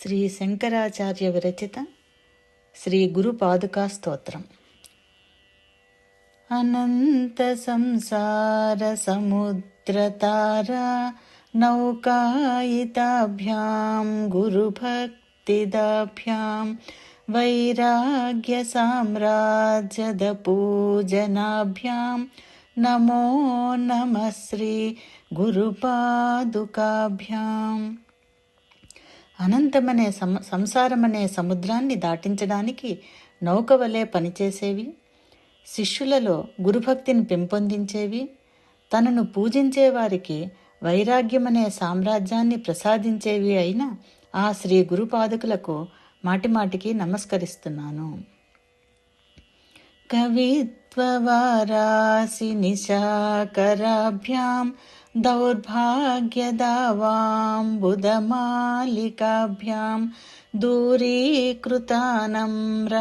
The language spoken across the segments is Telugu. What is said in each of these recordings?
శ్రీ శంకరాచార్య విరచిత శ్రీ గురు పాదుకా స్తోత్రం. అనంత సంసార సముద్రతారా నౌకాయితాభ్యాం గురుభక్తిదాభ్యాం వైరాగ్య సామ్రాజ్యద పూజనాభ్యాం నమో నమః శ్రీ గురుపాదుకాభ్యాం. అనంతమనే సంసారమనే సముద్రాన్ని దాటించడానికి నౌక వలె పనిచేసేవి, శిష్యులలో గురుభక్తిని పెంపొందించేవి, తనను పూజించే వారికి వైరాగ్యమనే సామ్రాజ్యాన్ని ప్రసాదించేవి అయిన ఆ శ్రీ గురుపాదుకులకు మాటిమాటికి నమస్కరిస్తున్నాను. కవిత్వవారాసి నిశాకరాభ్యాం దౌర్భాగ్యదావాంబుదమాలికాభ్యాం దూరీకృతానమ్ర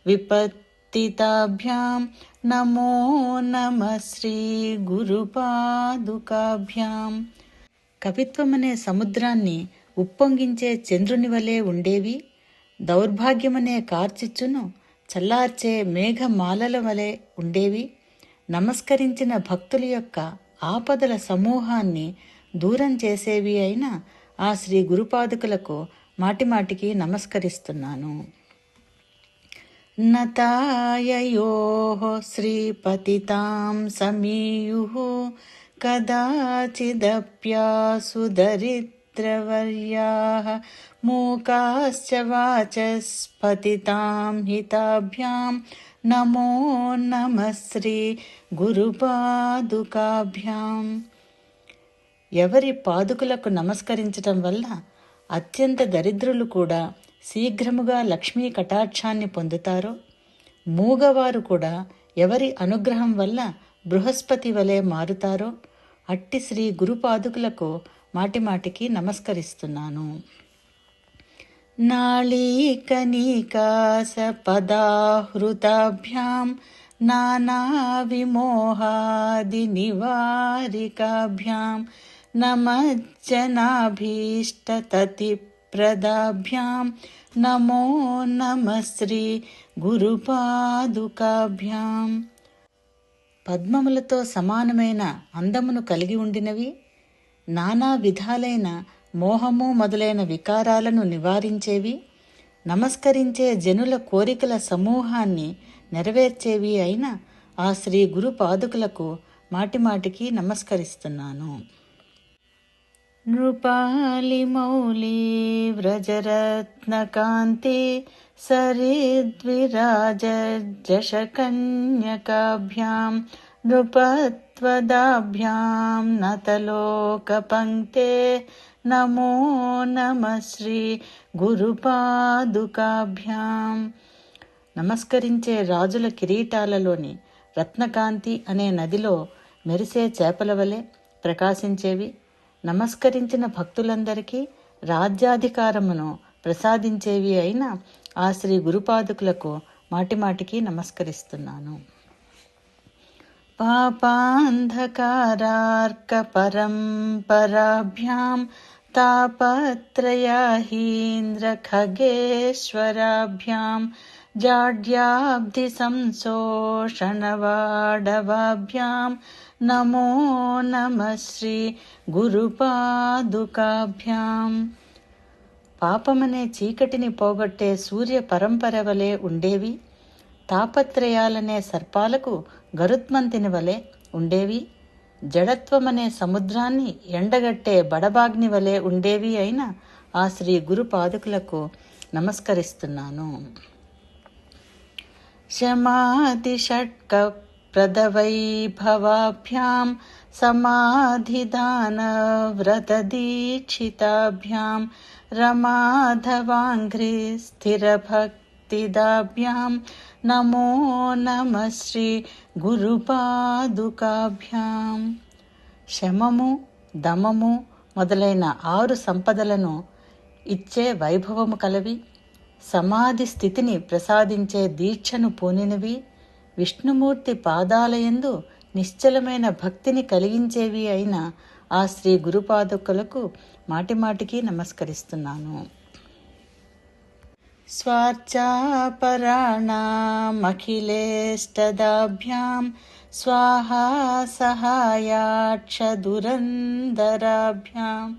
విపత్తితాభ్యాం నమో నమః శ్రీ గురుపాదుకాభ్యాం. కవిత్వమనే సముద్రాన్ని ఉప్పొంగించే చంద్రుని వలె ఉండేవి, దౌర్భాగ్యమనే కార్చిచ్చును చల్లార్చే మేఘమాలల వలె ఉండేవి, నమస్కరించిన భక్తుల యొక్క ఆపదల సమూహాన్ని దూరం చేసేవి అయిన ఆ శ్రీ గురుపాదుకులకు మాటిమాటికి నమస్కరిస్తున్నాను. నతాయయోః శ్రీపతితాం సమీయుః కదాచిదప్యాసు దరిద్రవర్యాః మూకాశ్చ వాచస్పతితాం హితాభ్యాం నమో నమః శ్రీ గురుపాదుకాభ్యాం. ఎవరి పాదుకులకు నమస్కరించటం వల్ల అత్యంత దరిద్రులు కూడా శీఘ్రముగా లక్ష్మీ కటాక్షాన్ని పొందుతారో, మూగవారు కూడా ఎవరి అనుగ్రహం వల్ల బృహస్పతి వలె మారుతారో అట్టి శ్రీ గురుపాదుకులకు మాటిమాటికి నమస్కరిస్తున్నాను. నాళీకనీకాస పదాహృతాభ్యాం నానావిమోహాది నివారికాభ్యాం నమజ్జనాభీష్టతతిప్రదాభ్యాం నమో నమః శ్రీ గురుపాదుకాభ్యాం. పద్మములతో సమానమైన అందమును కలిగి ఉండినవి, నానా విధాలైన మోహము మొదలైన వికారాలను నివారించేవి, నమస్కరించే జనుల కోరికల సమూహాన్ని నెరవేర్చేవి అయిన ఆ శ్రీ గురు పాదుకులకు మాటిమాటికి నమస్కరిస్తున్నాను. నృపాలి మౌళీ వ్రజరత్నకాంతి సరిద్విరాజశకన్యకాభ్యాం నృపత్వదాభ్యాం నతలోకపంక్తే నమో నమః శ్రీ గురుపాదుకాభ్యాం. నమస్కరించే రాజుల కిరీటాలలోని రత్నకాంతి అనే నదిలో మెరిసే చేపల వలె ప్రకాశించేవి, నమస్కరించిన భక్తులందరికీ రాజ్యాధికారమును ప్రసాదించేవి అయిన ఆ శ్రీ గురుపాదుకులకు మాటిమాటికి నమస్కరిస్తున్నాను. పాపాంధకారార్క పరంపరాభ్యాం తాపత్రయాహీంద్ర ఖగేశ్వరాభ్యాం జాడ్యాబ్ధి సంశోషణవాడవాభ్యాం నమో నమః శ్రీ గురుపాదుకాభ్యాం. పాపమనే చీకటిని పోగొట్టే సూర్య పరంపర వలె ఉండేవి, తాపత్రయాలనే సర్పాలకు గరుత్మంతుని వలె ఉండేవి, జడత్వమనే సముద్రాన్ని ఎండగట్టే బడబాగ్ని వలె ఉండేవి అయిన ఆ శ్రీ గురు పాదుకులకు నమస్కరిస్తున్నాను. శమాధి షట్క ప్రదవైభవాభ్యాం సమాధిదాన వ్రత దీక్షితాభ్యాం రమాధవాంఘ్రి స్థిరభక్తిదాభ్యాం నమో నమః శ్రీ గురుపాదుకాభ్యాం. శమము, దమము మొదలైన 6 సంపదలను ఇచ్చే వైభవము కలవి, సమాధి స్థితిని ప్రసాదించే దీక్షను పూనినవి, విష్ణుమూర్తి పాదాలయందు నిశ్చలమైన భక్తిని కలిగించేవి అయిన ఆ శ్రీ గురుపాదుకులకు మాటిమాటికి నమస్కరిస్తున్నాను. स्वार्चापराणामखिलेष्टदाभ्यां स्वाहा सहायाक्षदुरन्दराभ्यां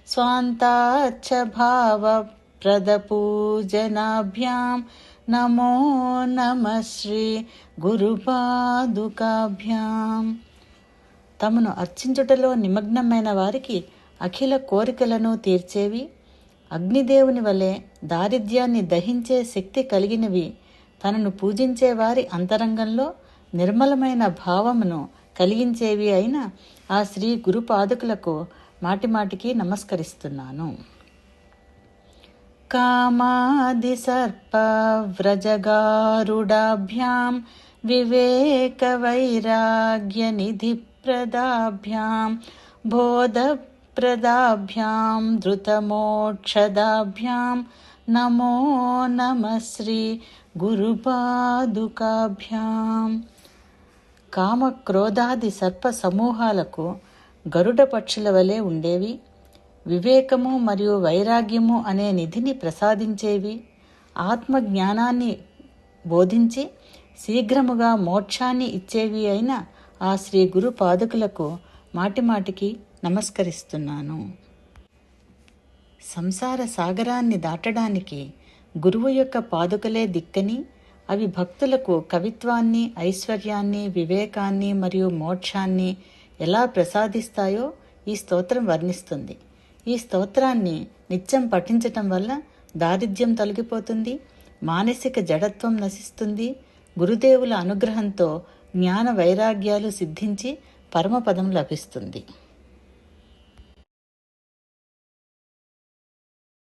स्वान्ताच्च भावप्रदपूजनाभ्यां नमो नमः శ్రీ గురుపాదుకాభ్యాం. తమను అర్చించుటలో నిమగ్నమైన వారికి అఖిల కోరికలను తీర్చేవి, అగ్నిదేవుని వలె దారిద్ర్యాన్ని దహించే శక్తి కలిగినవి, తనను పూజించే వారి అంతరంగంలో నిర్మలమైన భావమును కలిగించేవి అయిన ఆ శ్రీ గురుపాదుకులకు మాటిమాటికి నమస్కరిస్తున్నాను. కామాది సర్ప వ్రజగారుడాభ్యాం వివేక వైరాగ్య నిధి ప్రదాభ్యాం బోధప్రదాభ్యాం ధృతమోక్షదాభ్యాం నమో నమః శ్రీ గురుపాదుకాభ్యాం. కామ క్రోధాది సర్ప సమూహాలకు గరుడ పక్షుల వలె ఉండేవి, వివేకము మరియు వైరాగ్యము అనే నిధిని ప్రసాదించేవి, ఆత్మజ్ఞానాన్ని బోధించి శీఘ్రముగా మోక్షాన్ని ఇచ్చేవి అయిన ఆ శ్రీ గురు పాదుకులకు మాటిమాటికి నమస్కరిస్తున్నాను. సంసార సాగరాన్ని దాటడానికి గురువు యొక్క పాదుకలే దిక్కని, అవి భక్తులకు కవిత్వాన్ని, ఐశ్వర్యాన్ని, వివేకాన్ని మరియు మోక్షాన్ని ఎలా ప్రసాదిస్తాయో ఈ స్తోత్రం వర్ణిస్తుంది. ఈ స్తోత్రాన్ని నిత్యం పఠించటం వల్ల దారిద్ర్యం తొలగిపోతుంది, మానసిక జడత్వం నశిస్తుంది, గురుదేవుల అనుగ్రహంతో జ్ఞాన వైరాగ్యాలు సిద్ధించి పరమపదం లభిస్తుంది.